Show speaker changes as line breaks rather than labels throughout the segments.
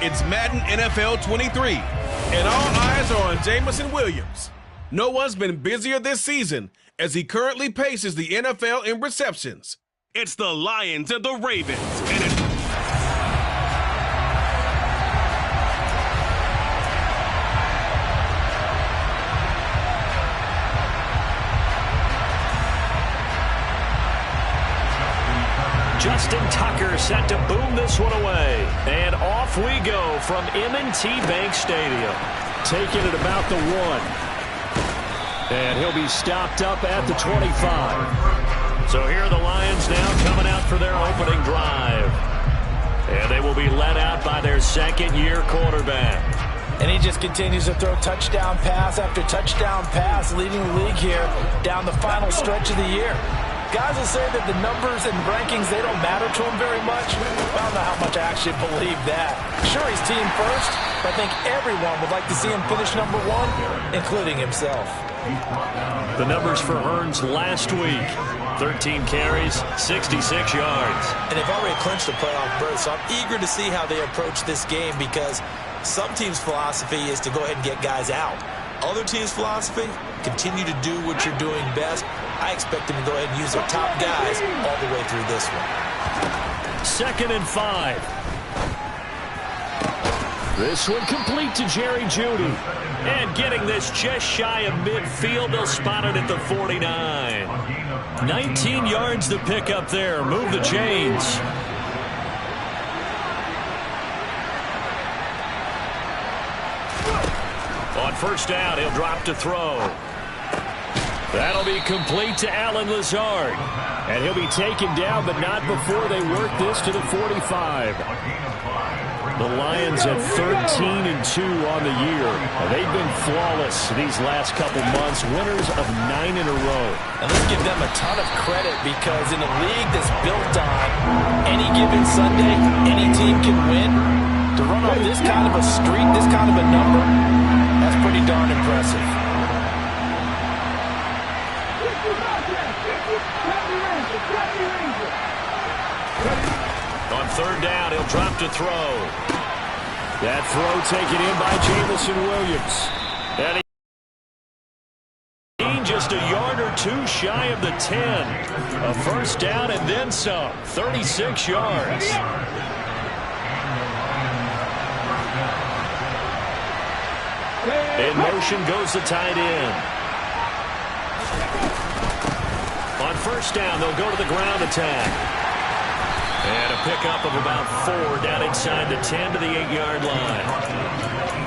It's Madden NFL 23, and all eyes are on Jameson Williams. No one's been busier this season as he currently paces the NFL in receptions. It's the Lions and the Ravens, and it's
Justin Tucker set to boom this one away. And off we go from M&T Bank Stadium. Taking it about the 1. And he'll be stopped up at the 25. So here are the Lions now coming out for their opening drive. And they will be led out by their second-year quarterback.
And he just continues to throw touchdown pass after touchdown pass, leading the league here down the final stretch of the year. Guys will say that the numbers and rankings, they don't matter to him very much. I don't know how much I actually believe that. Sure, he's team first, but I think everyone would like to see him finish number 1, including himself.
The numbers for Hearns last week: 13 carries, 66 yards.
And they've already clinched a playoff berth, so I'm eager to see how they approach this game because some teams' philosophy is to go ahead and get guys out. Other teams' philosophy, continue to do what you're doing best. I expect them to go ahead and use their top guys all the way through this one.
2nd and 5. This one complete to Jerry Jeudy. And getting this just shy of midfield, they'll spot it at the 49. 19 yards to pick up there. Move the chains. On first down, he'll drop to throw. That'll be complete to Allen Lazard. And he'll be taken down, but not before they work this to the 45. The Lions at 13-2 on the year. They've been flawless these last couple months, winners of 9 in a row.
And let's give them a ton of credit because in a league that's built on any given Sunday, any team can win. To run off this kind of a streak, this kind of a number, that's pretty darn impressive.
On third down, he'll drop to throw. That throw taken in by Jameson Williams. And he just a yard or two shy of the 10. A first down and then some. 36 yards. In motion goes the tight end. On first down, they'll go to the ground attack. And a pickup of about 4 down inside the 10 to the 8-yard line.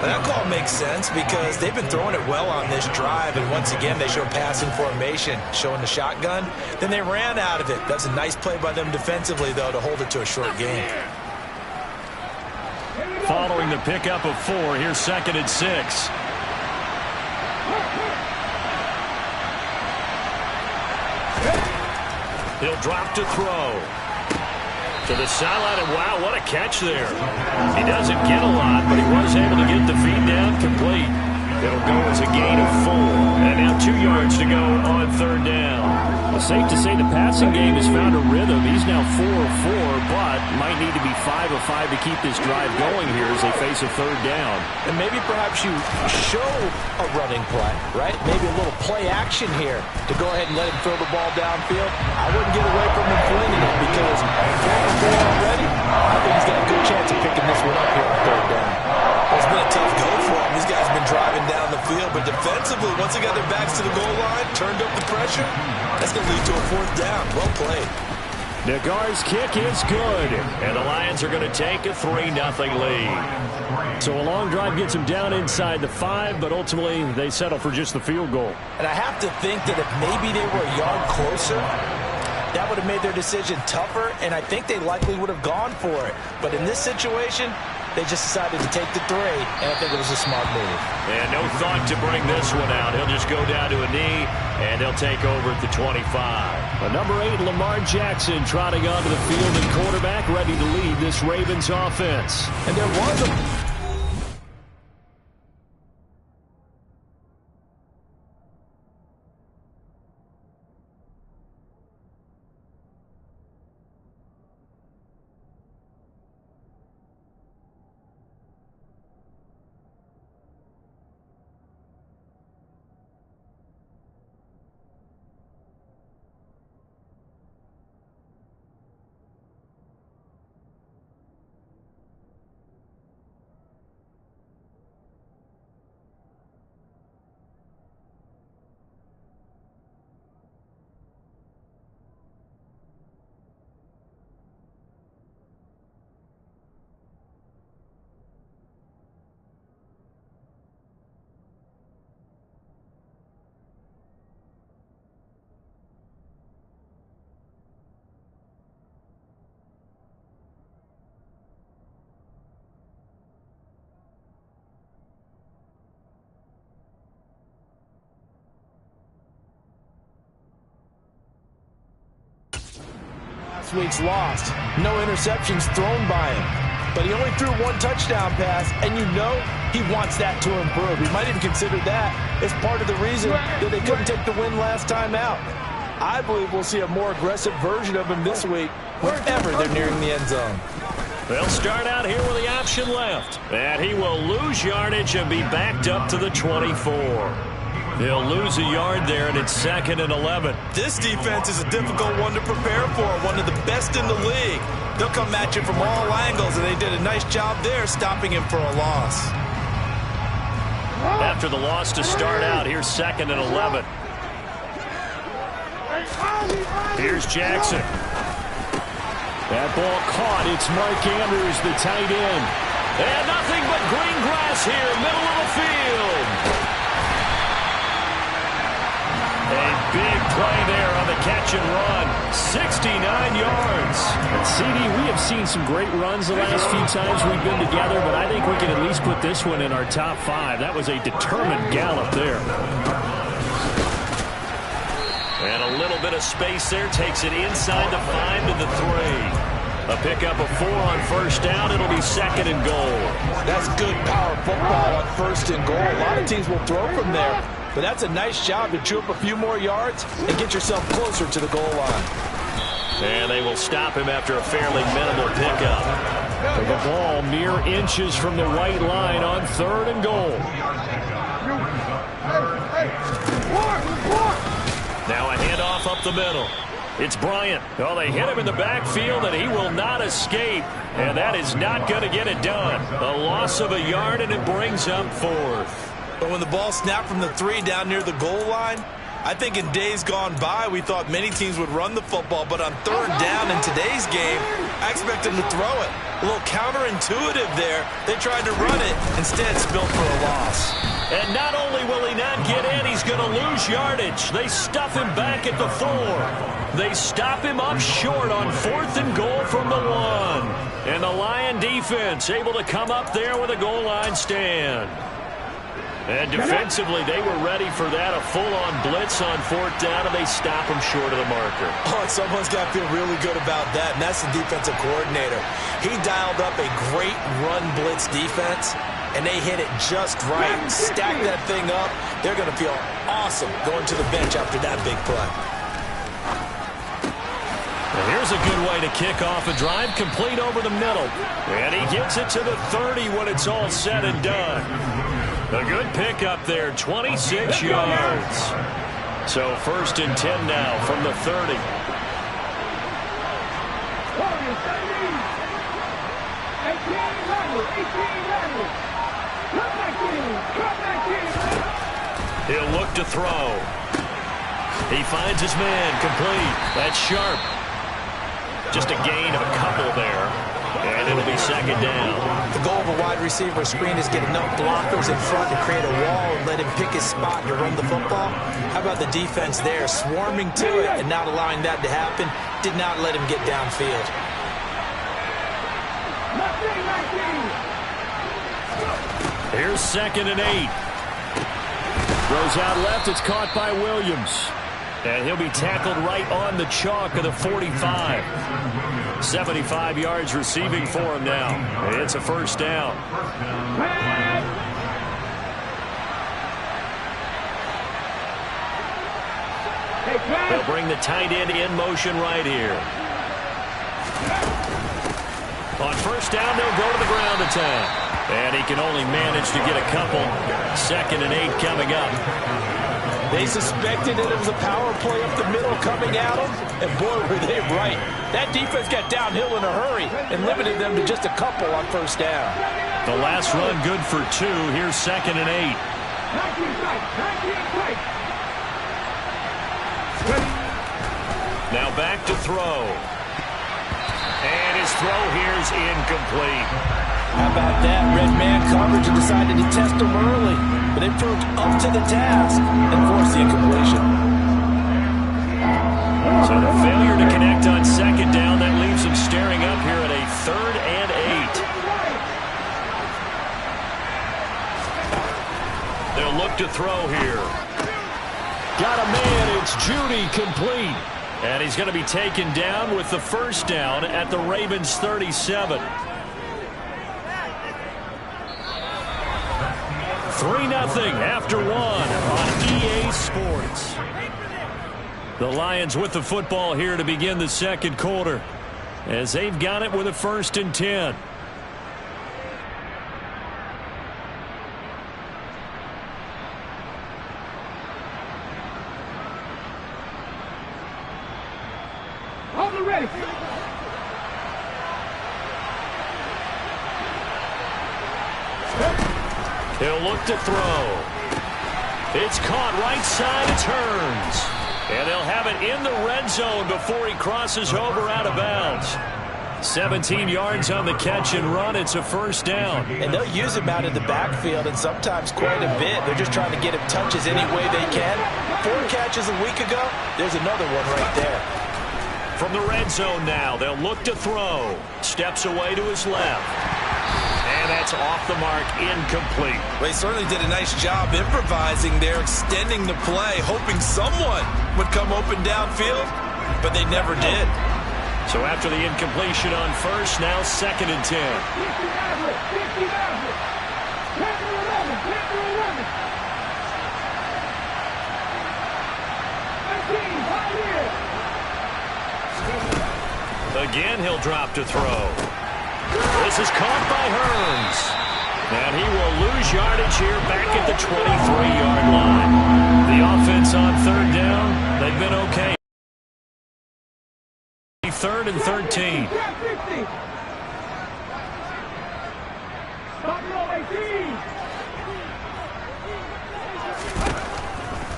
That call makes sense because they've been throwing it well on this drive, and once again they show passing formation, showing the shotgun. Then they ran out of it. That's a nice play by them defensively, though, to hold it to a short gain.
Following the pickup of 4, here's 2nd and 6. He'll drop to throw. To the sideline, and wow, what a catch there. He doesn't get a lot, but he was able to get the feed down complete. It'll go as a gain of 4. And now 2 yards to go on third down. It's safe to say the passing game has found a rhythm. He's now 4 of 4, but might need to be 5 of 5 to keep this drive going here as they face a third down.
And maybe perhaps you show a running play, right? Maybe a little play action here to go ahead and let him throw the ball downfield. I wouldn't get away from him flinging it because already, I think he's got a good chance of picking this one up here on third down. Well, it's been a tough go for him. These guys have been driving down the field, but defensively, once they got their backs to the goal line, turned up the pressure, that's going to lead to a fourth down. Well played.
Nagar's kick is good, and the Lions are going to take a 3-0 lead. So a long drive gets them down inside the 5, but ultimately they settle for just the field goal.
And I have to think that if maybe they were a yard closer, that would have made their decision tougher, and I think they likely would have gone for it. But in this situation, they just decided to take the 3, and I think it was a smart move.
And no thought to bring this one out. He'll just go down to a knee, and he'll take over at the 25. Number 8, Lamar Jackson, trotting onto the field and quarterback, ready to lead this Ravens offense.
And there was a last week's loss. No interceptions thrown by him. But he only threw one touchdown pass, and you know he wants that to improve. He might even consider that as part of the reason that they couldn't take the win last time out. I believe we'll see a more aggressive version of him this week whenever they're nearing the end zone.
They'll start out here with the option left. And he will lose yardage and be backed up to the 24. He'll lose a yard there, and it's 2nd and 11.
This defense is a difficult one to prepare for, one of the best in the league. They'll come at you from all angles, and they did a nice job there stopping him for a loss.
After the loss to start out, here's 2nd and 11. Here's Jackson. That ball caught. It's Mark Andrews, the tight end. And nothing but green grass here, middle of the field. A big play there on the catch and run. 69 yards.
And CD, we have seen some great runs the last few times we've been together, but I think we can at least put this one in our top 5. That was a determined gallop there.
And a little bit of space there. Takes it inside the 5 to the 3. A pickup of 4 on first down. It'll be 2nd and goal.
That's good power football on 1st and goal. A lot of teams will throw from there, but that's a nice job to chew up a few more yards and get yourself closer to the goal line.
And they will stop him after a fairly minimal pickup.
The ball mere inches from the white line on 3rd and goal.
Now a handoff up the middle. It's Bryant. Oh, they hit him in the backfield, and he will not escape. And that is not going to get it done. A loss of a yard, and it brings up 4th.
But when the ball snapped from the 3 down near the goal line, I think in days gone by, we thought many teams would run the football, but on 3rd down in today's game, I expect them to throw it. A little counterintuitive there. They tried to run it, instead spilled for a loss.
And not only will he not get in, he's going to lose yardage. They stuff him back at the 4. They stop him up short on 4th and goal from the 1. And the Lion defense able to come up there with a goal line stand. And defensively, they were ready for that, a full-on blitz on 4th down, and they stop him short of the marker.
Oh, someone's got to feel really good about that, and that's the defensive coordinator. He dialed up a great run blitz defense, and they hit it just right. Stack that thing up. They're going to feel awesome going to the bench after that big play.
And here's a good way to kick off a drive, complete over the middle. And he gets it to the 30 when it's all said and done. A good pickup there, 26 yards. So 1st and 10 now from the 30. He'll look to throw. He finds his man, complete. That's Sharp. Just a gain of a couple there. And it'll be 2nd down.
The goal of a wide receiver screen is get enough blockers in front to create a wall and let him pick his spot to run the football. How about the defense there, swarming to it and not allowing that to happen? Did not let him get downfield.
Here's 2nd and 8.
Throws out left. It's caught by Williams.
And he'll be tackled right on the chalk of the 45. 75 yards receiving for him now. It's a 1st down. They'll bring the tight end in motion right here. On 1st down, they'll go to the ground attack. And he can only manage to get a couple. 2nd and 8 coming up.
They suspected that it was a power play up the middle coming at them, and boy, were they right. That defense got downhill in a hurry and limited them to just a couple on 1st down.
The last run good for 2. Here's 2nd and 8. Now back to throw. And his throw here is incomplete.
How about that? Red man coverage and decided to test them early. But they proved up to the task and forced the incompletion.
So the failure to connect on 2nd down, that leaves them staring up here at a 3rd and 8. They'll look to throw here.
Got a man. It's Judy, complete. And he's going to be taken down with the first down at the Ravens 37. 3-0 after one on EA Sports. The Lions with the football here to begin the second quarter, as they've got it with a 1st and 10.
Ready.
He'll look to throw. It's caught right side. It turns. And they'll have it in the red zone before he crosses over out of bounds. 17 yards on the catch and run. It's a 1st down.
And they'll use him out of the backfield, and sometimes quite a bit. They're just trying to get him touches any way they can. 4 catches a week ago. There's another one right there.
From the red zone now, they'll look to throw. Steps away to his left. And that's off the mark, incomplete.
Well, he certainly did a nice job improvising there, extending the play, hoping someone would come open downfield, but they never did.
So after the incompletion on first, now 2nd and 10. Again, he'll drop to throw. This is caught by Hearns. And he will lose yardage here back at the 23-yard line. The offense on 3rd down, they've been okay. 3rd and 13.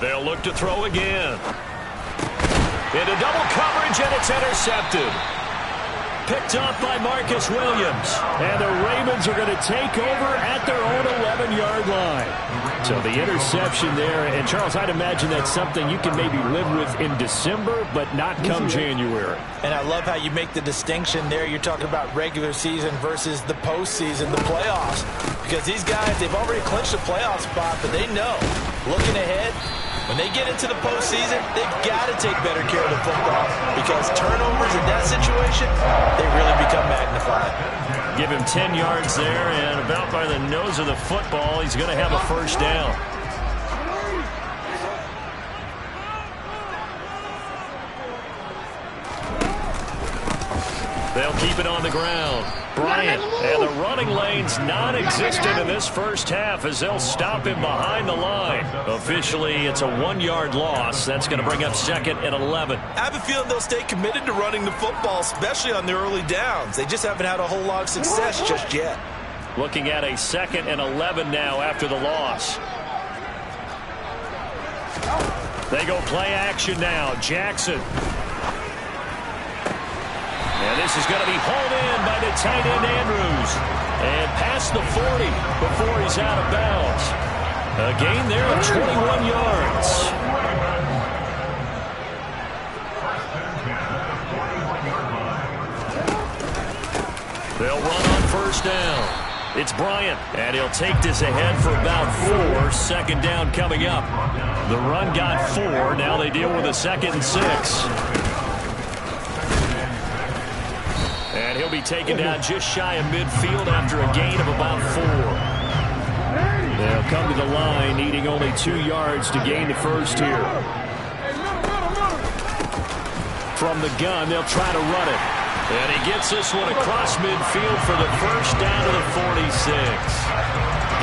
They'll look to throw again. Into double coverage, and it's intercepted. Picked off by Marcus Williams. And the Ravens are going to take over at their own 11-yard line. So the interception there, and Charles, I'd imagine that's something you can maybe live with in December, but not come January.
And I love how you make the distinction there. You're talking about regular season versus the postseason, the playoffs. Because these guys, they've already clinched a playoff spot, but they know, looking ahead, when they get into the postseason, they've got to take better care of the football, because turnovers in that situation, they really become magnified.
Give him 10 yards there, and about by the nose of the football, he's going to have a 1st down. They'll keep it on the ground. Bryant, and the running lane's non-existent in this first half as they'll stop him behind the line. Officially, it's a 1-yard loss. That's going to bring up 2nd and 11.
I have a feeling they'll stay committed to running the football, especially on their early downs. They just haven't had a whole lot of success just yet.
Looking at a 2nd and 11 now after the loss. They go play action now. Jackson. And this is going to be hauled in by the tight end Andrews. And past the 40 before he's out of bounds. A gain there of 21 yards. They'll run on 1st down. It's Bryant, and he'll take this ahead for about 4. 2nd down coming up. The run got 4. Now they deal with a 2nd and 6. And he'll be taken down just shy of midfield after a gain of about 4. They'll come to the line, needing only 2 yards to gain the first here. From the gun, they'll try to run it. And he gets this one across midfield for the first down to the 46.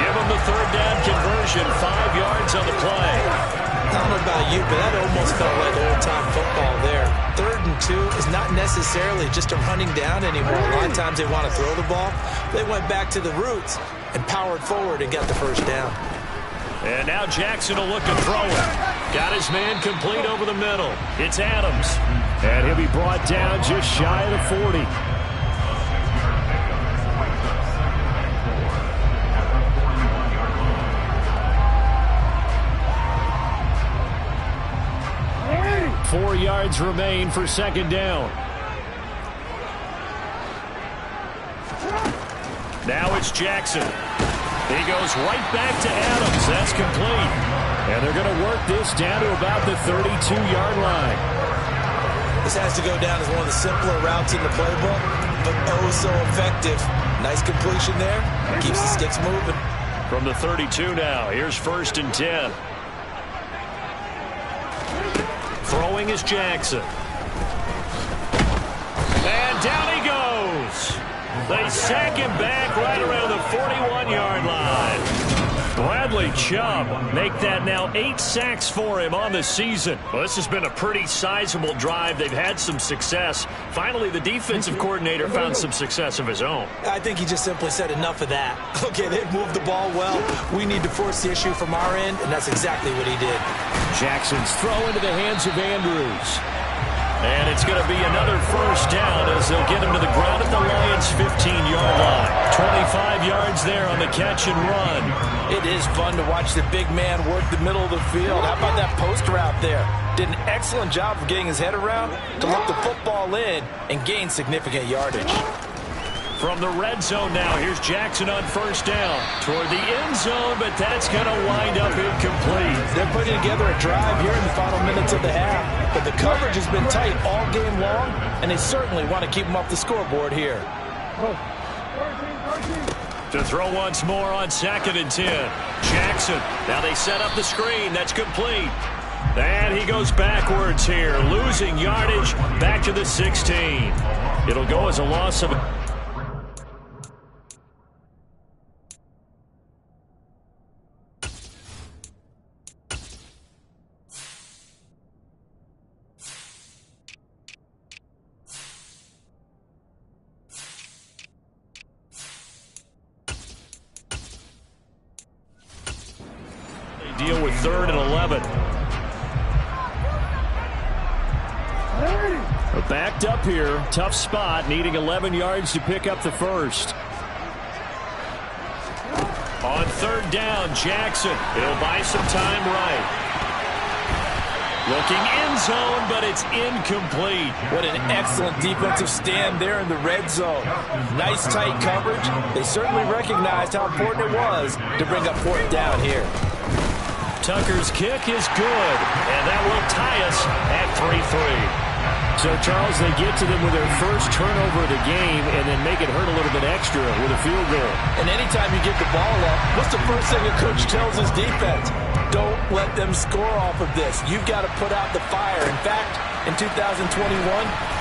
Give him the 3rd down conversion, 5 yards on the play.
I don't know about you, but that almost felt like old-time football there. 3rd and 2 is not necessarily just a running down anymore. A lot of times they want to throw the ball. They went back to the roots and powered forward and got the first down.
And now Jackson will look to throw it. Got his man complete over the middle. It's Adams. And he'll be brought down just shy of the 40. Four yards remain for 2nd down. Now it's Jackson. He goes right back to Adams. That's complete. And they're going to work this down to about the 32-yard line.
This has to go down as one of the simpler routes in the playbook, but oh so effective. Nice completion there. Keeps the sticks moving.
From the 32 now, here's 1st and 10. Throwing is Jackson. And down he goes. They sack him back right around the 41-yard line. Bradley Chubb make that now 8 sacks for him on the season. Well, this has been a pretty sizable drive. They've had some success. Finally, the defensive coordinator found some success of his own.
I think he just simply said enough of that. Okay, they've moved the ball well. We need to force the issue from our end, and that's exactly what he did.
Jackson's throw into the hands of Andrews. And it's going to be another 1st down as they'll get him to the ground at the Lions' 15-yard line. 25 yards there on the catch and run.
It is fun to watch the big man work the middle of the field. How about that post route there? Did an excellent job of getting his head around to look the football in and gain significant yardage.
From the red zone now, here's Jackson on 1st down. Toward the end zone, but that's going to wind up incomplete.
They're putting together a drive here in the final minutes of the half, but the coverage has been tight all game long, and they certainly want to keep them off the scoreboard here.
To throw once more on 2nd and 10. Jackson, now they set up the screen. That's complete. And he goes backwards here, losing yardage back to the 16. It'll go as a loss of... deal with 3rd and 11.
They're backed up here. Tough spot, needing 11 yards to pick up the 1st.
On 3rd down, Jackson. He'll buy some time right. Looking end zone, but it's incomplete.
What an excellent defensive stand there in the red zone. Nice tight coverage. They certainly recognized how important it was to bring up 4th down here.
Tucker's kick is good, and that will tie us at 3-3.
So, Charles, they get to them with their first turnover of the game and then make it hurt a little bit extra with a field goal.
And anytime you get the ball up, what's the first thing a coach tells his defense? Don't let them score off of this. You've got to put out the fire. In fact, in 2021,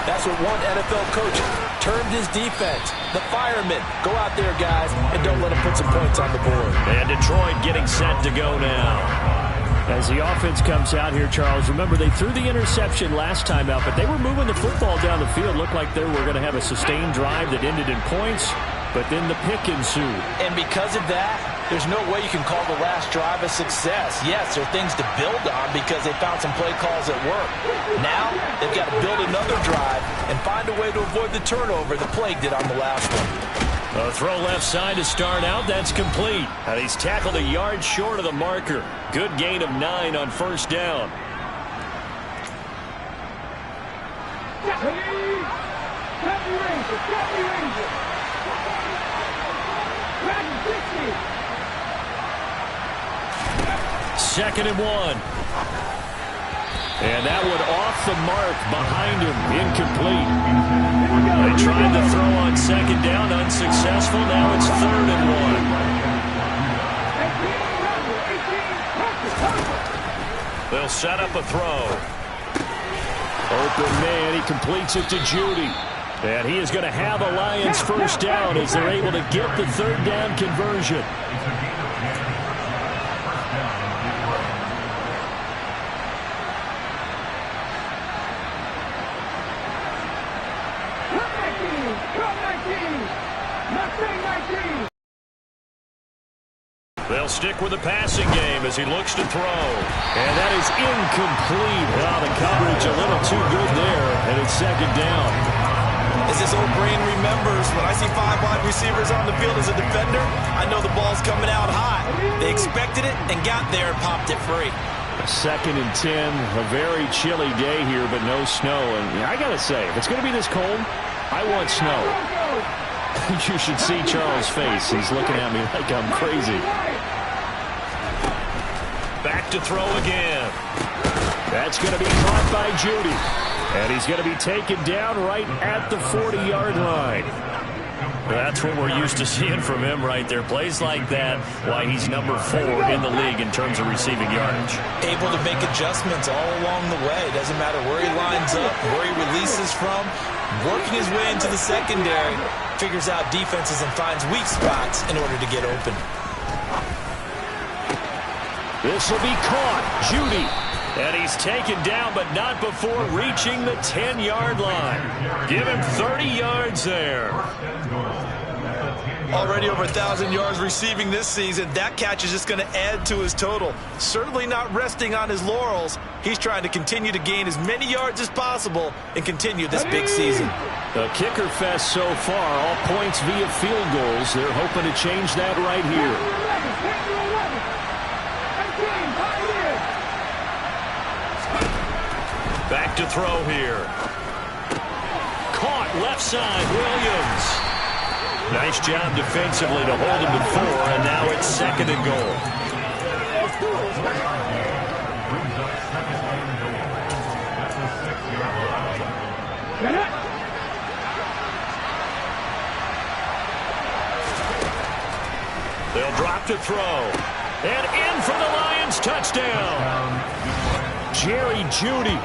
that's what one NFL coach termed his defense. The firemen. Go out there, guys, and don't let them put some points on the board.
And Detroit getting set to go now.
As the offense comes out here, Charles, remember they threw the interception last time out, but they were moving the football down the field. Looked like they were going to have a sustained drive that ended in points, but then the pick ensued.
And because of that, there's no way you can call the last drive a success. Yes, there are things to build on because they found some play calls that work. Now, they've got to build another drive and find a way to avoid the turnover the Plague did on the last one.
A throw left side to start out. That's complete. And he's tackled a yard short of the marker. Good gain of 9 on 1st down. Second and 1. And that one off the mark behind him. Incomplete. They tried to throw on 2nd down. Unsuccessful. Now it's 3rd and 1. They'll set up a throw.
Open man. He completes it to Judy.
And he is going to have a Lions 1st down as they're able to get the 3rd down conversion. They'll stick with the passing game as he looks to throw. And that is incomplete. Well, the coverage a little too good there, and it's 2nd down.
As this old brain remembers, when I see 5 wide receivers on the field as a defender, I know the ball's coming out hot. They expected it and got there and popped it free.
2nd and 10, a very chilly day here, but no snow. And I got to say, if it's going to be this cold, I want snow. You should see Charles' face. He's looking at me like I'm crazy.
Back to throw again.
That's going to be caught by Jeudy. And he's going to be taken down right at the 40-yard line. That's what we're used to seeing from him right there. Plays like that, why he's number 4 in the league in terms of receiving yardage.
Able to make adjustments all along the way. Doesn't matter where he lines up, where he releases from. Working his way into the secondary, figures out defenses and finds weak spots in order to get open.
This will be caught. Jeudy. And he's taken down, but not before reaching the 10-yard line. Give him 30 yards there.
Already over 1,000 yards receiving this season. That catch is just going to add to his total. Certainly not resting on his laurels. He's trying to continue to gain as many yards as possible and continue this big season.
The kicker fest so far, all points via field goals. They're hoping to change that right here. Back to throw here. Caught left side, Williams. Nice job defensively to hold him to 4, and now it's 2nd and goal. They'll drop to throw. And in for the Lions touchdown. Jerry Jeudy.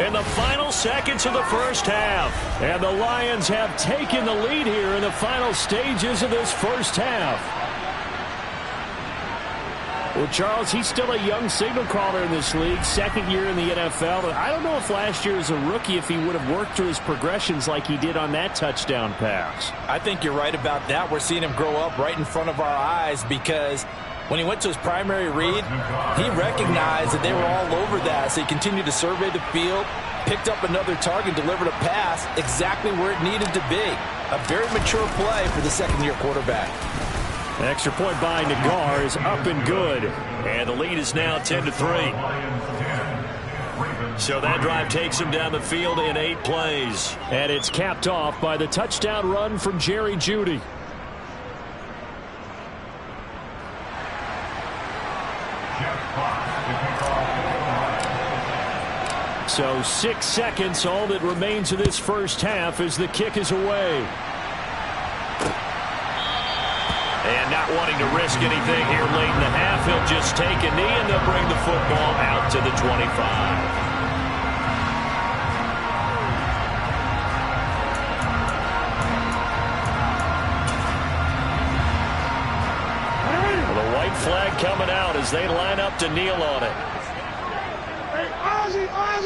In the final seconds of the first half. And the Lions have taken the lead here in the final stages of this first half. Well, Charles, he's still a young signal caller in this league, 2nd year in the NFL. I don't know if last year as a rookie if he would have worked through his progressions like he did on that touchdown pass.
I think you're right about that. We're seeing him grow up right in front of our eyes because when he went to his primary read, he recognized that they were all over that. So he continued to survey the field, picked up another target, delivered a pass exactly where it needed to be. A very mature play for the 2nd-year quarterback.
An extra point by Nagar is up and good. And the lead is now 10-3. So that drive takes him down the field in 8 plays. And it's capped off by the touchdown run from Jerry Jeudy. So 6 seconds, all that remains of this first half as the kick is away. And not wanting to risk anything here late in the half, he'll just take a knee and they'll bring the football out to the 25. Flag coming out as they line up to kneel on it.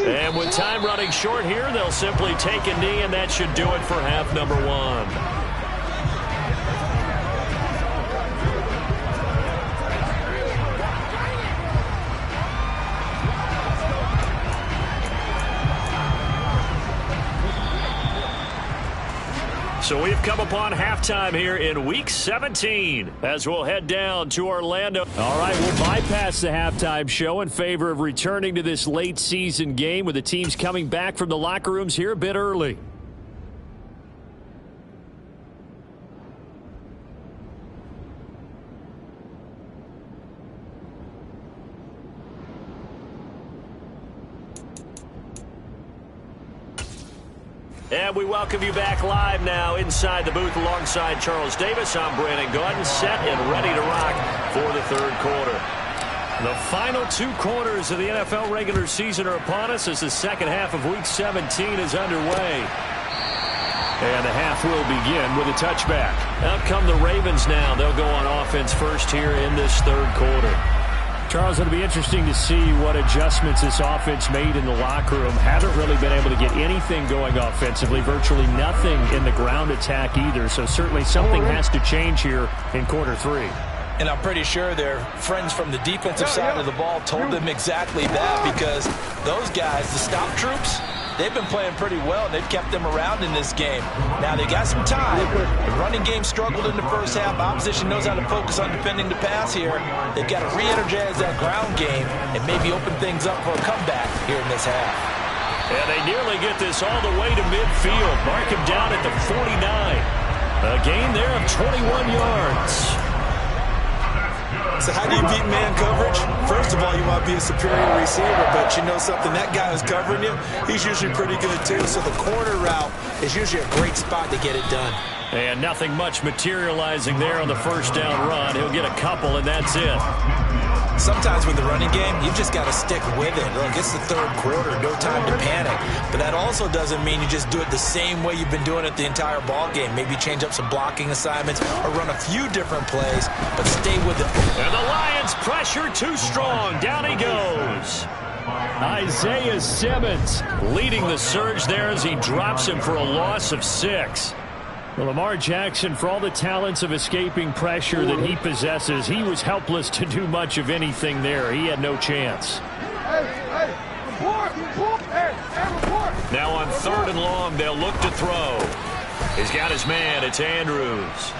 And with time running short here, they'll simply take a knee, and that should do it for half number 1. So we've come upon halftime here in Week 17 as we'll head down to Orlando. All right, we'll bypass the halftime show in favor of returning to this late season game with the teams coming back from the locker rooms here a bit early. And we welcome you back live now inside the booth alongside Charles Davis. I'm Brandon Gaudin, set and ready to rock for the 3rd quarter. The final 2 quarters of the NFL regular season are upon us as the 2nd half of Week 17 is underway. And the half will begin with a touchback. Out come the Ravens now. They'll go on offense first here in this 3rd quarter. Charles, it'll be interesting to see what adjustments this offense made in the locker room. Haven't really been able to get anything going offensively, virtually nothing in the ground attack either. So certainly something has to change here in quarter 3.
And I'm pretty sure their friends from the defensive side of the ball told them exactly that because those guys, the stop troops, they've been playing pretty well, and they've kept them around in this game. Now, they got some time. The running game struggled in the first half. Opposition knows how to focus on defending the pass here. They've got to re-energize that ground game and maybe open things up for a comeback here in this half.
And they nearly get this all the way to midfield. Mark him down at the 49. A gain there of 21 yards.
So how do you beat man coverage? First of all, you want to be a superior receiver, but you know something, that guy who's covering you, he's usually pretty good too. So the corner route is usually a great spot to get it done.
And nothing much materializing there on the first down run. He'll get a couple, and that's it.
Sometimes with the running game, you've just got to stick with it. Look, it's the third quarter, no time to panic. But that also doesn't mean you just do it the same way you've been doing it the entire ball game. Maybe change up some blocking assignments or run a few different plays, but stay with it.
And the Lions pressure too strong. Down he goes. Isaiah Simmons leading the surge there as he drops him for a loss of 6. Well, Lamar Jackson, for all the talents of escaping pressure that he possesses, he was helpless to do much of anything there. He had no chance. Now on 3rd and long, they'll look to throw. He's got his man. It's Andrews.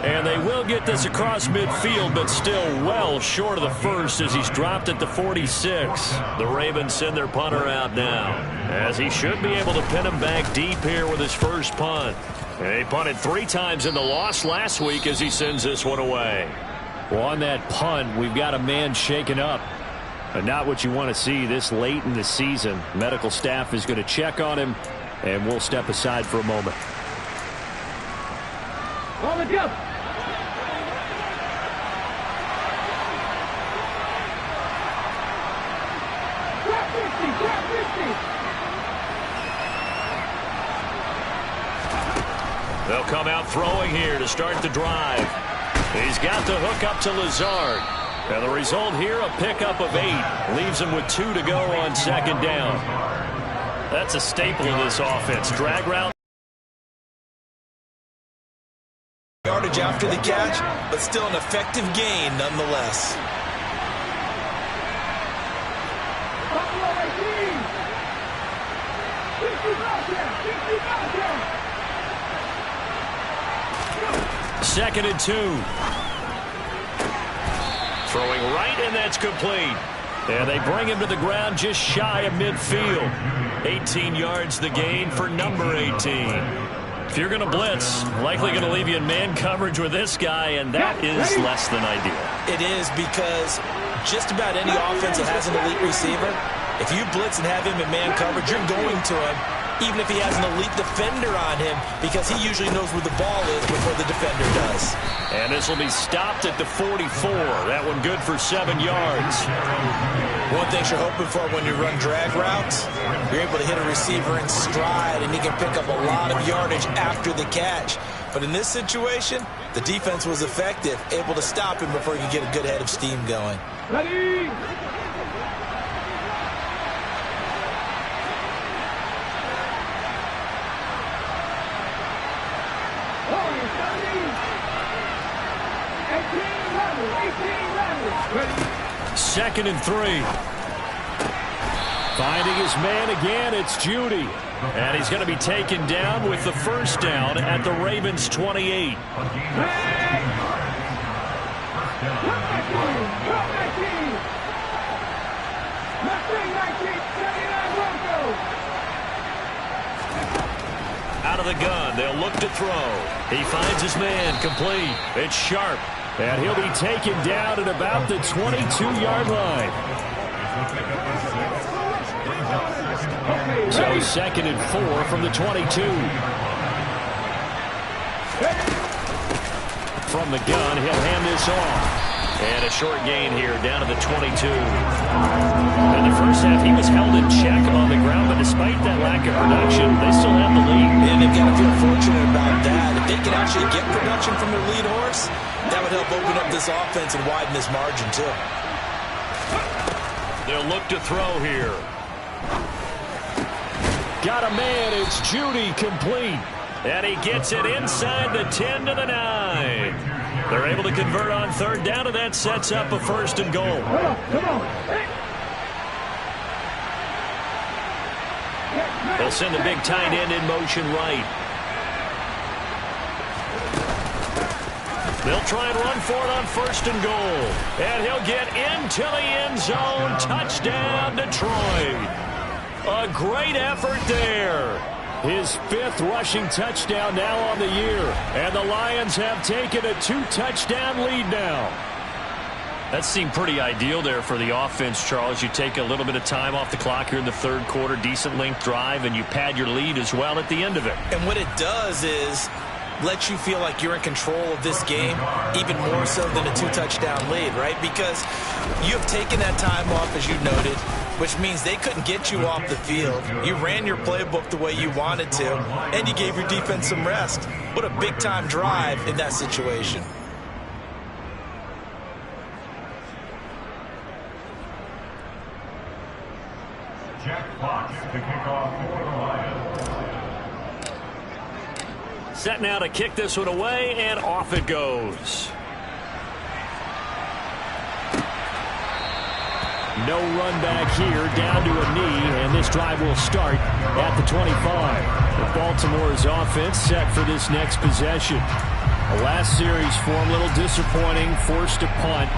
And they will get this across midfield, but still well short of the first as he's dropped at the 46. The Ravens send their punter out now, as he should be able to pin him back deep here with his first punt. And he punted 3 times in the loss last week as he sends this one away. Well, on that punt, we've got a man shaken up. And not what you want to see this late in the season. Medical staff is going to check on him, and we'll step aside for a moment.
All together. Drop 50, drop 50.
They'll come out throwing here to start the drive. He's got the hook up to Lazard. And the result here, a pickup of 8. Leaves him with 2 to go on 2nd down. That's a staple of this offense. Drag route.
Yardage after the catch, but still an effective gain nonetheless.
Buffalo
2nd and 2. Throwing right, and that's complete. And they bring him to the ground just shy of midfield. 18 yards the gain for number 18. If you're going to blitz, likely going to leave you in man coverage with this guy, and that is less than ideal.
It is, because just about any offense that has an elite receiver, if you blitz and have him in man coverage, you're going to him, even if he has an elite defender on him, because he usually knows where the ball is before the defender does.
And this will be stopped at the 44. That one good for 7 yards.
One thing you're hoping for when you run drag routes, you're able to hit a receiver in stride, and he can pick up a lot of yardage after the catch. But in this situation, the defense was effective, able to stop him before he could get a good head of steam going.
Ready?
Second and 3. Finding his man again, it's Judy. And he's going to be taken down with the first down at the Ravens' 28. Out of the gun, they'll look to throw. He finds his man, complete. It's Sharp. And he'll be taken down at about the 22-yard line. So 2nd and 4 from the 22. From the gun, he'll hand this off. And a short gain here down to the 22. In the first half, he was held in check on the ground, but despite that lack of production, they still have the lead.
And they've got to feel fortunate about that. If they can actually get production from their lead horse, that would help open up this offense and widen this margin, too.
They'll look to throw here. Got a man. It's Judy, complete. And he gets it inside the 10 to the 9. They're able to convert on 3rd down, and that sets up a 1st and goal.
Come on.
They'll send the big tight end in motion right. They'll try and run for it on 1st and goal. And he'll get into the end zone. Touchdown, Detroit. A great effort there. His 5th rushing touchdown now on the year. And the Lions have taken a 2-touchdown lead now. That seemed pretty ideal there for the offense, Charles. You take a little bit of time off the clock here in the third quarter, decent length drive, and you pad your lead as well at the end of it.
And what it does is let you feel like you're in control of this game, even more so than a 2-touchdown lead, right? Because you have taken that time off, as you noted, which means they couldn't get you off the field. You ran your playbook the way you wanted to, and you gave your defense some rest. What a big-time drive in that situation.
Jack Fox to kick off for the Lions.
Set now to kick this one away, and off it goes. No run back here, down to a knee, and this drive will start at the 25. Baltimore's offense set for this next possession. The last series for them, a little disappointing, forced a punt.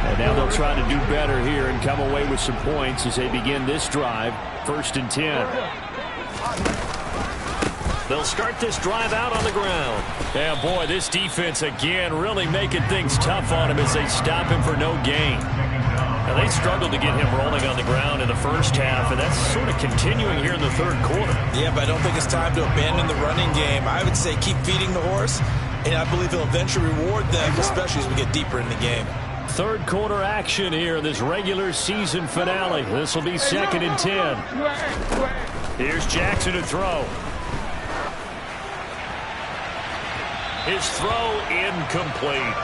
And now they'll try to do better here and come away with some points as they begin this drive, 1st and 10. They'll start this drive out on the ground. Yeah, boy, this defense again really making things tough on him as they stop him for no gain. Now, they struggled to get him rolling on the ground in the first half, and that's sort of continuing here in the third quarter. Yeah,
but I don't think it's time to abandon the running game. I would say keep feeding the horse, and I believe he'll eventually reward them, especially as we get deeper in the game.
Third quarter action here in this regular season finale. This will be 2nd and 10. Here's Jackson to throw. His throw incomplete.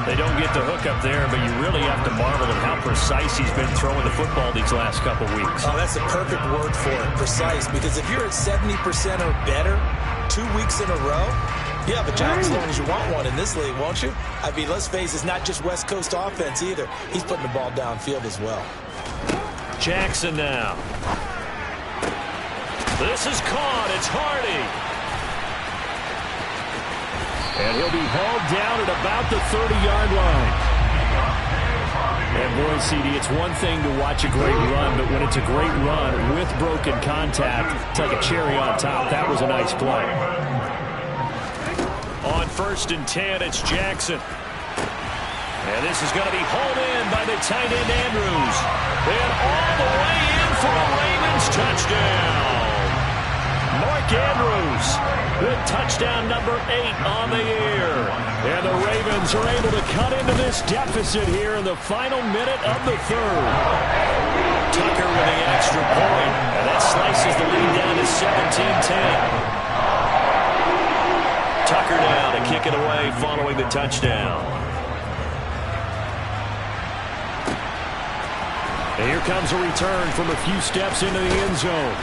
They don't get the hook up there, but you really have to marvel at how precise he's been throwing the football these last couple weeks.
Oh, that's a perfect word for it, precise, because if you're at 70% or better 2 weeks in a row, you have a job as long as you want one in this league, won't you? I mean, let's face it, it's not just West Coast offense either. He's putting the ball downfield as well.
Jackson now. This is caught. It's Hardy. And he'll be hauled down at about the 30-yard line. And boy, CD, it's one thing to watch a great run, but when it's a great run with broken contact, it's like a cherry on top. That was a nice play. On 1st and 10, it's Jackson. And this is going to be hauled in by the tight end Andrews. And all the way in for a Ravens touchdown. Mark Andrews with touchdown number 8 on the year. And the Ravens are able to cut into this deficit here in the final minute of the third. Tucker with the extra point. And that slices the lead down to 17-10. Tucker now to kick it away following the touchdown. And here comes a return from a few steps into the end zone.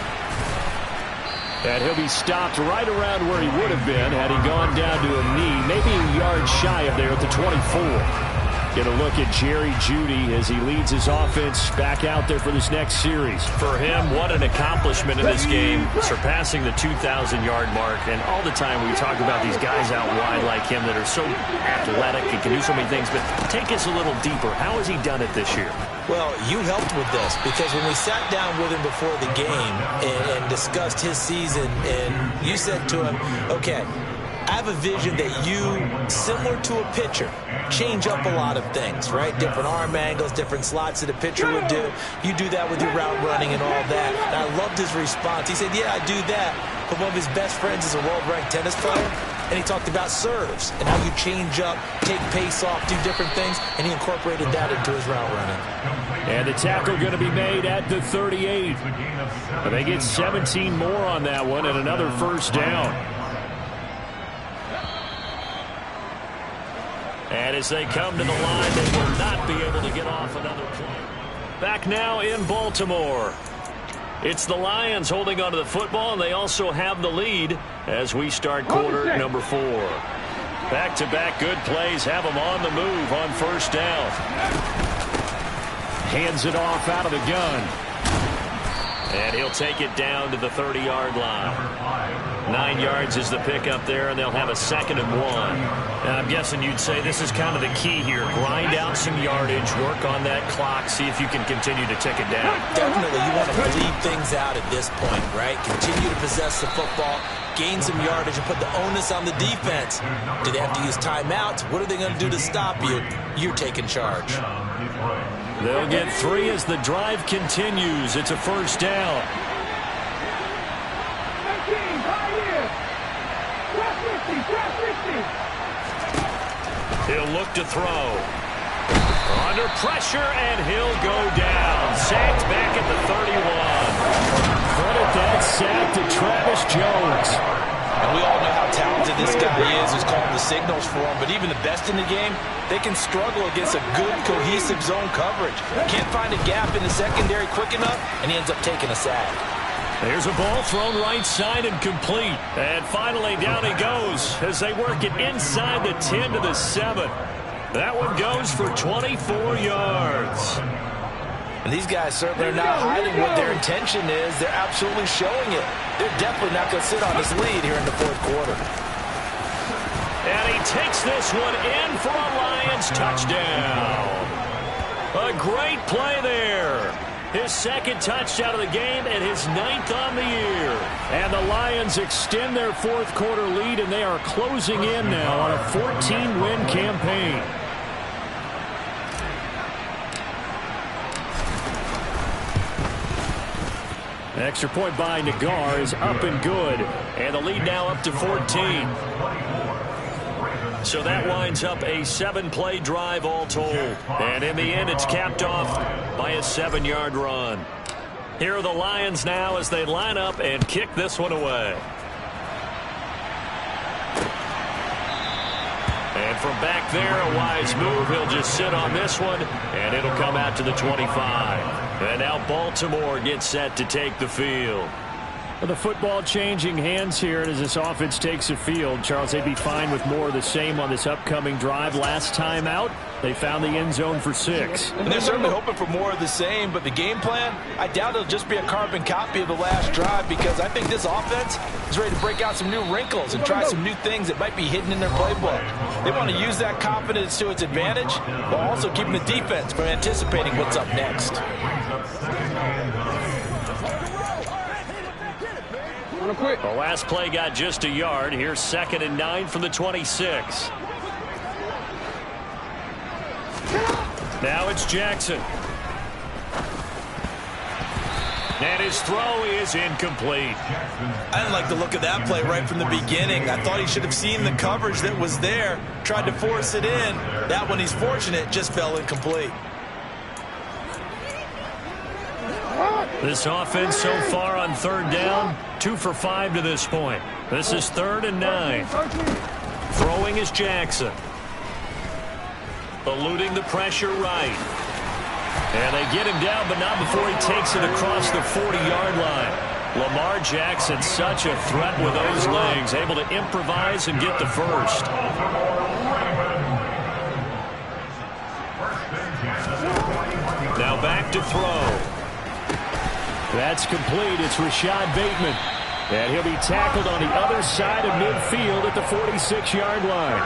And he'll be stopped right around where he would have been had he gone down to a knee, maybe a yard shy of there at the 24. Get a look at Jerry Jeudy as he leads his offense back out there for this next series. For him, what an accomplishment in this game, surpassing the 2,000-yard mark. And all the time we talk about these guys out wide like him that are so athletic and can do so many things. But take us a little deeper. How has he done it this year?
Well, you helped with this because when we sat down with him before the game and discussed his season, and you said to him, okay, I have a vision that you, similar to a pitcher, change up a lot of things, right? Different arm angles, different slots that a pitcher would do. You do that with your route running and all that. And I loved his response. He said, yeah, I do that. But one of his best friends is a world-ranked tennis player, and he talked about serves and how you change up, take pace off, do different things, and he incorporated that into his route running.
And the tackle going to be made at the 38. But they get 17 more on that one and another first down. And as they come to the line, they will not be able to get off another play. Back now in Baltimore. It's the Lions holding onto the football, and they also have the lead as we start quarter number 4. Back-to-back good plays have them on the move on first down. Hands it off out of the gun. And he'll take it down to the 30-yard line. 9 yards is the pickup there, and they'll have a 2nd and 1. Now, I'm guessing you'd say this is kind of the key here. Grind out some yardage, work on that clock, see if you can continue to tick it down.
Definitely, you want to bleed things out at this point, right? Continue to possess the football, gain some yardage, and put the onus on the defense. Do they have to use timeouts? What are they going to do to stop you? You're taking charge.
They'll get 3 as the drive continues. It's a 1st down. He'll look to throw. Under pressure, and he'll go down. Sacked back at the 31. Credit that sack to Travis Jones.
And we all know how talented this guy is, who's calling the signals for him. But even the best in the game, they can struggle against a good, cohesive zone coverage. Can't find a gap in the secondary quick enough, and he ends up taking a sack.
There's a ball thrown right side and complete. And finally down he goes as they work it inside the 10 to the 7. That one goes for 24 yards.
And these guys certainly are not hiding what their intention is. They're absolutely showing it. They're definitely not going to sit on this lead here in the 4th quarter.
And he takes this one in for a Lions touchdown. A great play there. His 2nd touchdown of the game and his 9th on the year. And the Lions extend their 4th quarter lead, and they are closing in now on a 14-win campaign. Extra point by Nagar is up and good. And the lead now up to 14. So that winds up a 7-play drive all told. And in the end, it's capped off by a 7-yard run. Here are the Lions now as they line up and kick this one away. And from back there, a wise move. He'll just sit on this one, and it'll come out to the 25. And now Baltimore gets set to take the field. Well, the football changing hands here as this offense takes the field. Charles, they'd be fine with more of the same on this upcoming drive. Last time out, they found the end zone for 6.
And they're certainly hoping for more of the same, but the game plan, I doubt it'll just be a carbon copy of the last drive, because I think this offense is ready to break out some new wrinkles and try some new things that might be hidden in their playbook. They want to use that confidence to its advantage while also keeping the defense from anticipating what's up next.
The last play got just a yard. Here's 2nd and 9 from the 26. Now it's Jackson. And his throw is incomplete.
I didn't like the look of that play right from the beginning. I thought he should have seen the coverage that was there, tried to force it in. That one, he's fortunate, just fell incomplete.
This offense so far on 3rd down, 2 for 5 to this point. This is 3rd and 9. Throwing is Jackson. Eluding the pressure right. And they get him down, but not before he takes it across the 40-yard line. Lamar Jackson, such a threat with those legs, able to improvise and get the first. Now back to throw. That's complete. It's Rashad Bateman. And he'll be tackled on the other side of midfield at the 46-yard line.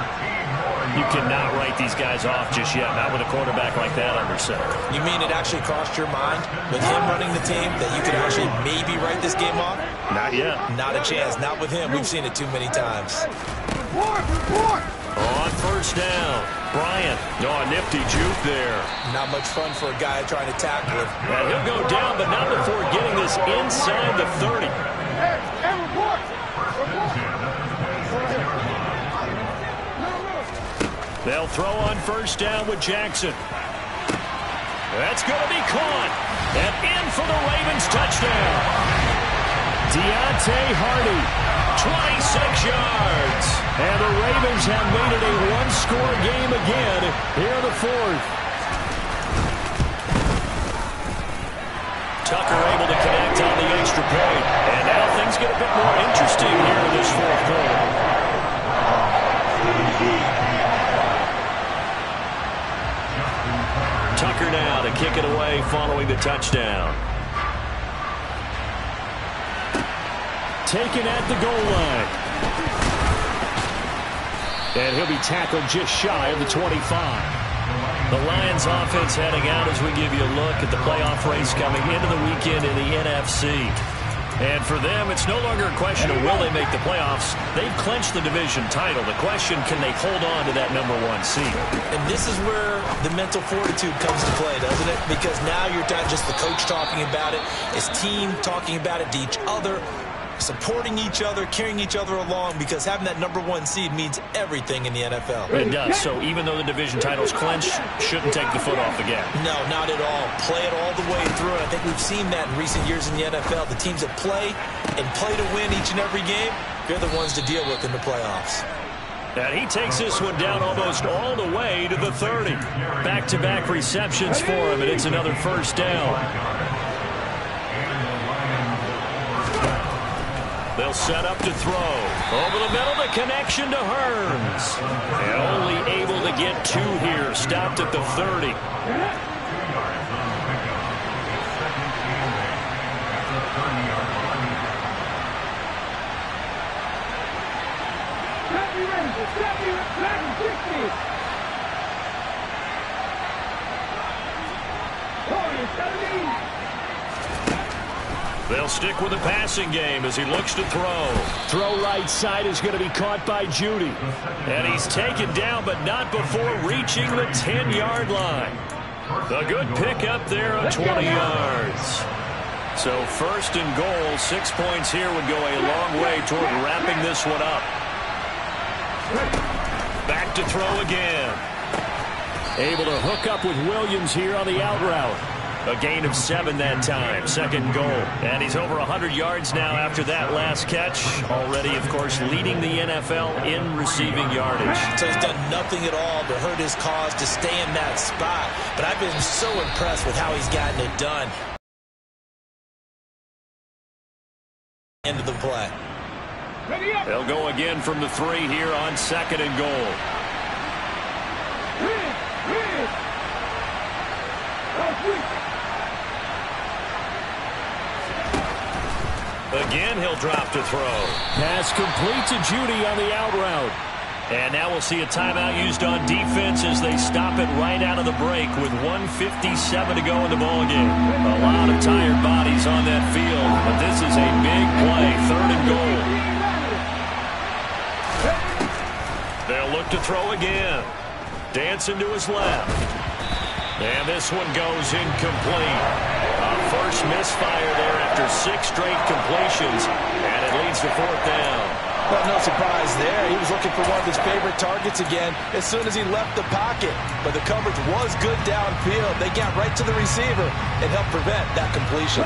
You cannot write these guys off just yet, not with a quarterback like that under center.
You mean it actually crossed your mind with him running the team that you could actually maybe write this game off?
Not yet.
Not a chance. Not with him. We've seen it too many times.
On 1st down, Bryant. Oh, a nifty juke there.
Not much fun for a guy trying to tackle him.
And he'll go down, but not before getting this inside the 30. They'll throw on 1st down with Jackson. That's going to be caught. And in for the Ravens touchdown. Deontay Hardy, 26 yards. And the Ravens have made it a one-score game again here in the 4th. Tucker able to connect on the extra point. And now things get a bit more interesting here in this 4th quarter. Tucker now to kick it away following the touchdown. taken at the goal line. And he'll be tackled just shy of the 25. The Lions offense heading out as we give you a look at the playoff race coming into the weekend in the NFC. And for them, it's no longer a question of will they make the playoffs. They've clinched the division title. The question, can they hold on to that #1 seed?
And this is where the mental fortitude comes to play, doesn't it? Because now you're not just the coach talking about it. It's team talking about it to each other, supporting each other, carrying each other along, because having that #1 seed means everything in the NFL.
It does. So even though the division title's clinched, shouldn't take the foot off the gas.
No, not at all. Play it all the way through. I think we've seen that in recent years in the NFL. The teams that play and play to win each and every game, they're the ones to deal with in the playoffs.
And he takes this one down almost all the way to the 30. Back-to-back receptions for him, and it's another first down. They'll set up to throw. Over the middle, the connection to Hearns. And only able to get 2 here. Stopped at the 30. They'll stick with the passing game as he looks to throw. Throw right side is going to be caught by Judy. And he's taken down, but not before reaching the 10-yard line. A good pickup there of 20 yards. So first and goal, 6 points here would go a long way toward wrapping this one up. Back to throw again. Able to hook up with Williams here on the out route. A gain of 7 that time. Second goal. And he's over 100 yards now after that last catch. Already, of course, leading the NFL in receiving yardage.
So he's done nothing at all to hurt his cause to stay in that spot. But I've been so impressed with how he's gotten it done. End of the play.
They'll go again from the 3 here on second and goal. Again, he'll drop to throw. Pass complete to Judy on the out route. And now we'll see a timeout used on defense as they stop it right out of the break with 1:57 to go in the ballgame. A lot of tired bodies on that field, but this is a big play, third and goal. They'll look to throw again. Dancing to his left. And this one goes incomplete. First misfire there after 6 straight completions, and it leads to 4th down.
Well, no surprise there. He was looking for one of his favorite targets again as soon as he left the pocket. But the coverage was good downfield. They got right to the receiver and helped prevent that completion.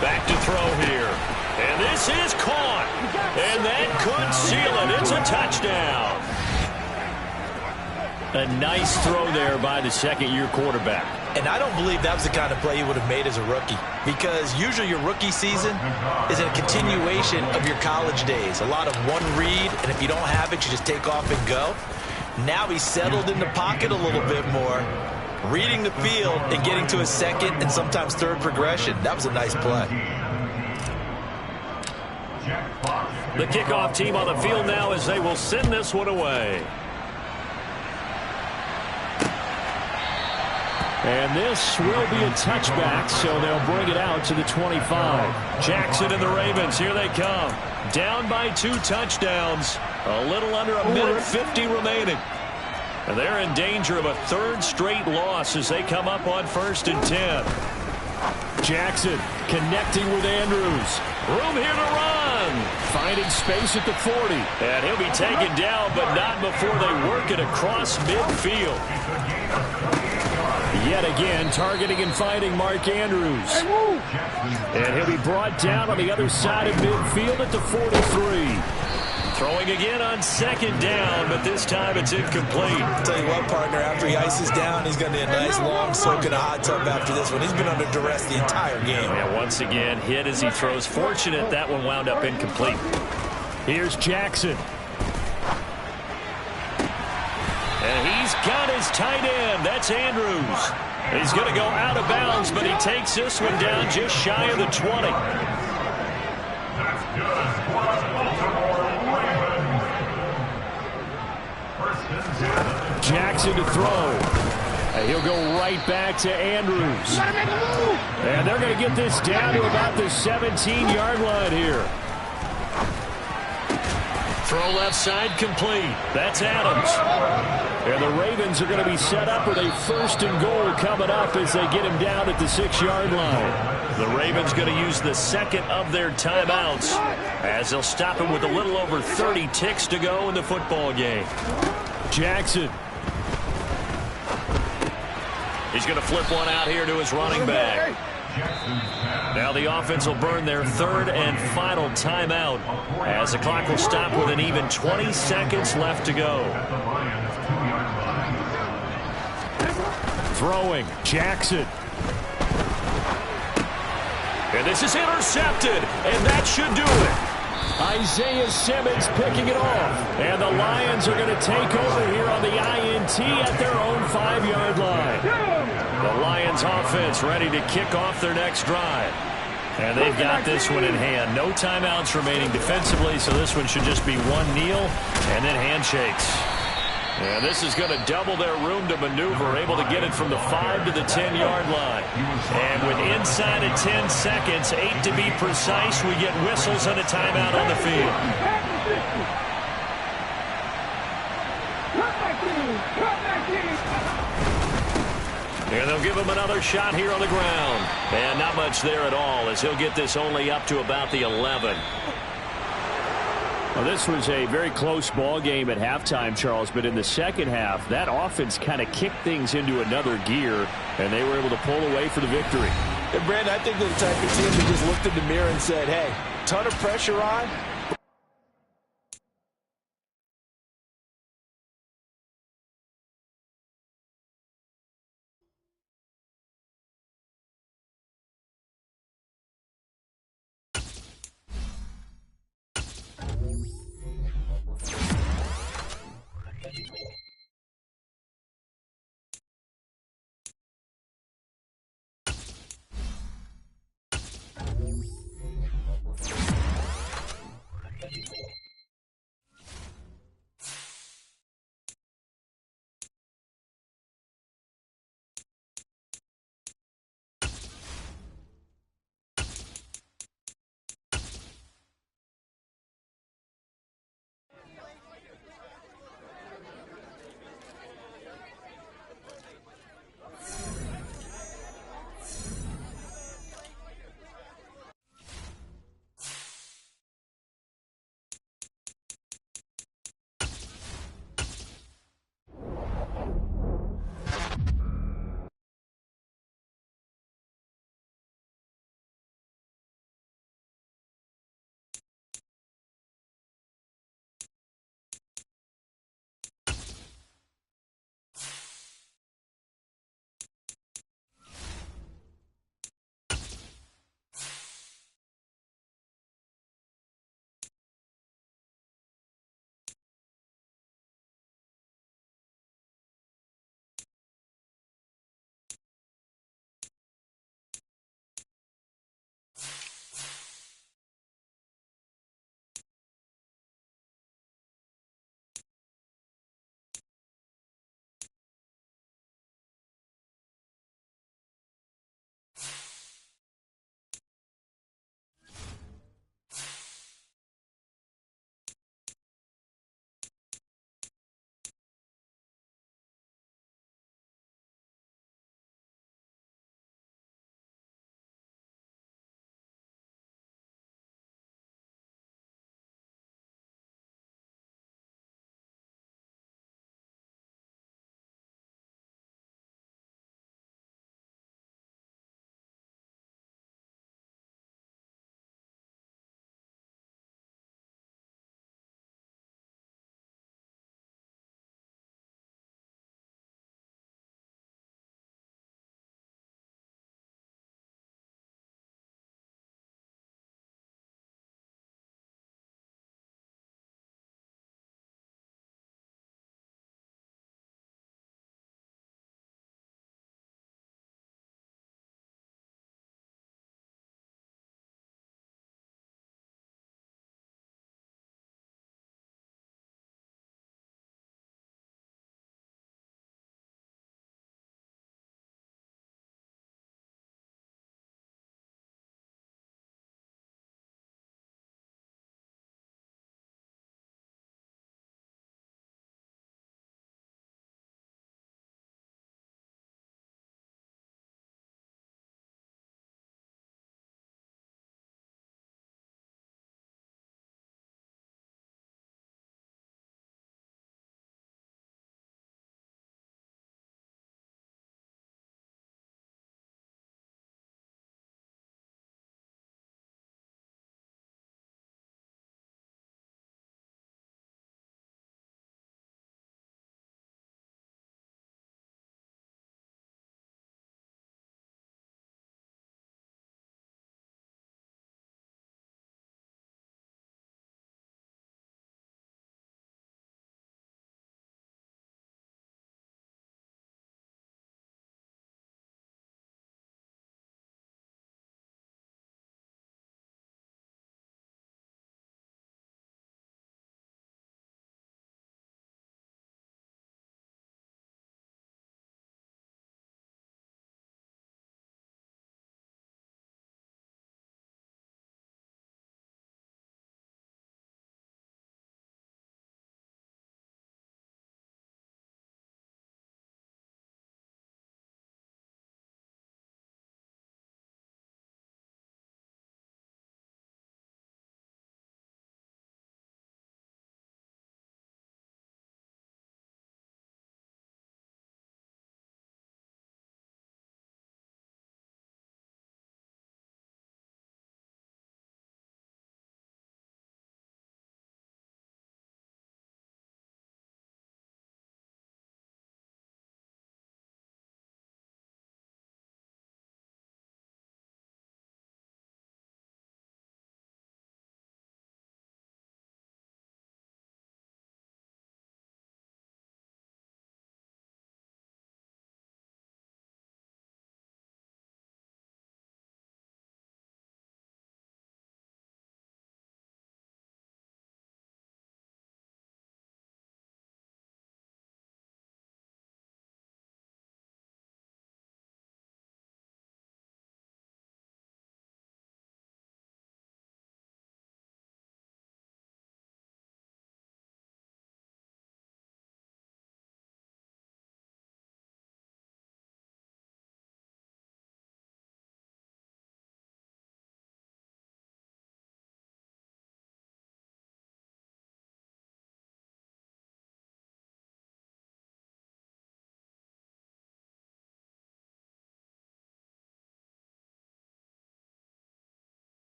Back to throw here. And this is caught. And that could seal it. It's a touchdown. A nice throw there by the second-year quarterback.
And I don't believe that was the kind of play he would have made as a rookie, because usually your rookie season is a continuation of your college days. A lot of one read, and if you don't have it, you just take off and go. Now he's settled in the pocket a little bit more, reading the field and getting to his second and sometimes third progression. That was a nice play.
The kickoff team on the field now as they will send this one away. And this will be a touchback, so they'll bring it out to the 25. Jackson and the Ravens, here they come. Down by 2 touchdowns. A little under a minute 50 remaining. And they're in danger of a 3rd straight loss as they come up on 1st and 10. Jackson connecting with Andrews. Room here to run. Finding space at the 40. And he'll be taken down, but not before they work it across midfield. Yet again, targeting and finding Mark Andrews. And he'll be brought down on the other side of midfield at the 43. Throwing again on 2nd down, but this time it's incomplete.
I'll tell you what, partner, after he ices down, he's going to need a nice long soak in a hot tub after this one. He's been under duress the entire game.
And once again, hit as he throws. Fortunate that one wound up incomplete. Here's Jackson. And he's got his tight end. That's Andrews. He's going to go out of bounds, but he takes this one down just shy of the 20.
That's good for the Baltimore Ravens. First and 10.
Jackson to throw. And he'll go right back to Andrews. And they're going to get this down to about the 17-yard line here. Throw left side complete. That's Adams. And the Ravens are going to be set up with a 1st and goal coming up as they get him down at the 6-yard line. The Ravens going to use the second of their timeouts as they'll stop him with a little over 30 ticks to go in the football game. Jackson. He's going to flip one out here to his running back. Now the offense will burn their 3rd and final timeout as the clock will stop with an even 20 seconds left to go. Throwing, Jackson. And this is intercepted, and that should do it. Isaiah Simmons picking it off. And the Lions are going to take over here on the INT at their own 5-yard line. The Lions offense ready to kick off their next drive. And they've got this one in hand. No timeouts remaining defensively, so this one should just be one kneel and then handshakes. And this is going to double their room to maneuver, able to get it from the 5 to the 10-yard line. And with inside of 10 seconds, 8 to be precise, we get whistles and a timeout on the field. And they'll give him another shot here on the ground. And not much there at all, as he'll get this only up to about the 11. Well, this was a very close ball game at halftime, Charles, but in the second half, that offense kind of kicked things into another gear, and they were able to pull away for the victory.
And Brandon, I think they're the type of team that just looked in the mirror and said, hey, ton of pressure on,